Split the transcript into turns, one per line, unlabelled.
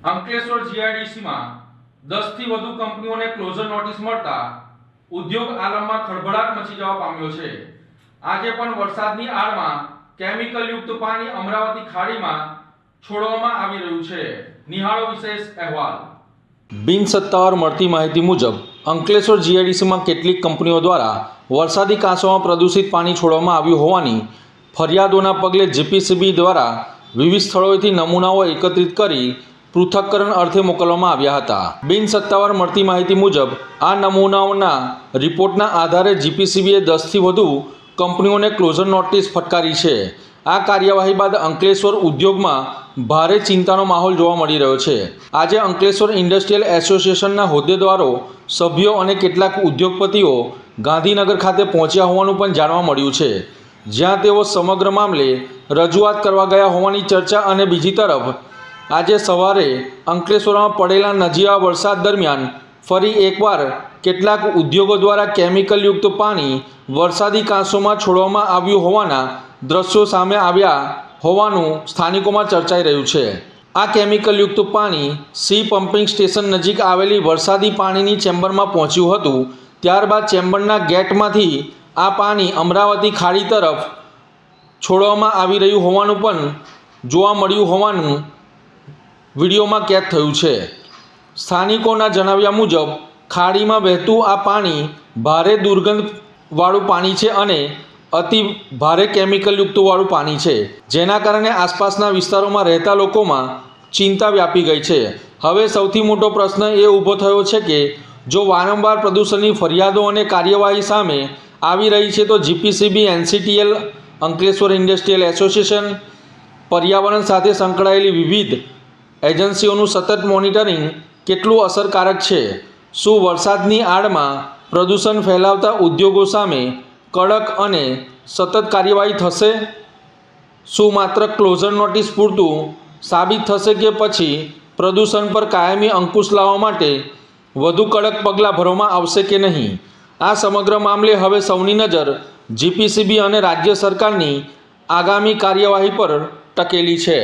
અંકલેશ્વર જીઆઈડીસીમાં 10 થી વધુ કંપનીઓને ક્લોઝર નોટિસ મળતા ઉદ્યોગ આલમમાં ખળભળાટ મચી જવા પામ્યો છે। આજે પણ વરસાદની આડમાં કેમિકલ યુક્ત પાણી અમરાવતી ખાડીમાં છોડવામાં આવી રહ્યું છે। નિહાળો વિશેષ અહેવાલ। બિનસત્તાવાર મળતી માહિતી મુજબ અંકલેશ્વર જીઆઈડીસીમાં કેટલીક કંપનીઓ દ્વારા વરસાદી કાંસોમાં પ્રદૂષિત પાણી છોડવામાં આવ્યું હોવાની ફરિયાદોના પગલે જીપીસીબી દ્વારા વિવિધ સ્થળોએથી નમૂનાઓ એકત્રિત કરી પૃથક્કરણ અર્થે મોકલવામાં આવ્યા હતા। બિનસત્તાવાર મળતી માહિતી મુજબ આ નમૂનાઓના રિપોર્ટના આધારે જીપીસીબીએ 10 થી વધુ કંપનીઓને ક્લોઝર નોટિસ ફટકારી છે। આ કાર્યવાહી બાદ અંકલેશ્વર ઉદ્યોગમાં ભારે ચિંતાનો માહોલ જોવા મળી રહ્યો છે। આજે અંકલેશ્વર ઇન્ડસ્ટ્રીયલ એસોસિએશનના હોદ્દેદારો, સભ્યો અને કેટલાક ઉદ્યોગપતિઓ ગાંધીનગર ખાતે પહોંચ્યા હોવાનું પણ જાણવા મળ્યું છે, જ્યાં તેઓ સમગ્ર મામલે રજૂઆત કરવા ગયા હોવાની ચર્ચા। અને બીજી તરફ આજે સવારે અંકલેશ્વરમાં પડેલા નજીવા વરસાદ દરમિયાન ફરી એકવાર કેટલાક ઉદ્યોગો દ્વારા કેમિકલયુક્ત પાણી વરસાદી કાંસોમાં છોડવામાં આવ્યું હોવાના દ્રશ્યો સામે આવ્યા હોવાનું સ્થાનિકોમાં ચર્ચાઈ રહ્યું છે। આ કેમિકલયુક્ત પાણી સી પમ્પિંગ સ્ટેશન નજીક આવેલી વરસાદી પાણીની ચેમ્બરમાં પહોંચ્યું હતું। ત્યારબાદ ચેમ્બરના ગેટમાંથી આ પાણી અમરાવતી ખાડી તરફ છોડવામાં આવી રહ્યું હોવાનું પણ જોવા મળ્યું હોવાનું વિડીયોમાં કેદ થયું છે। સ્થાનિકોના જણાવ્યા મુજબ ખાડીમાં વહેતું આ પાણી ભારે દુર્ગંધવાળું પાણી છે અને અતિ ભારે કેમિકલયુક્તવાળું પાણી છે, જેના કારણે આસપાસના વિસ્તારોમાં રહેતા લોકોમાં ચિંતા વ્યાપી ગઈ છે। હવે સૌથી મોટો પ્રશ્ન એ ઊભો થયો છે કે જો વારંવાર પ્રદૂષણની ફરિયાદો અને કાર્યવાહી સામે આવી રહી છે તો જીપીસીબી, એનસીટીએલ, અંકલેશ્વર ઇન્ડસ્ટ્રીયલ એસોસિએશન, પર્યાવરણ સાથે સંકળાયેલી વિવિધ એજન્સીઓનું સતત મોનિટરિંગ કેટલું અસરકારક છે? શું વરસાદની આડમાં પ્રદૂષણ ફેલાવતા ઉદ્યોગો સામે કડક અને સતત કાર્યવાહી થશે? શું માત્ર ક્લોઝર નોટિસ પૂરતું સાબિત થશે કે પછી પ્રદૂષણ પર કાયમી અંકુશ લાવવા માટે વધુ કડક પગલાં ભરવામાં આવશે કે નહીં? આ સમગ્ર મામલે હવે સૌની નજર જીપીસીબી અને રાજ્ય સરકારની આગામી કાર્યવાહી પર ટકેલી છે।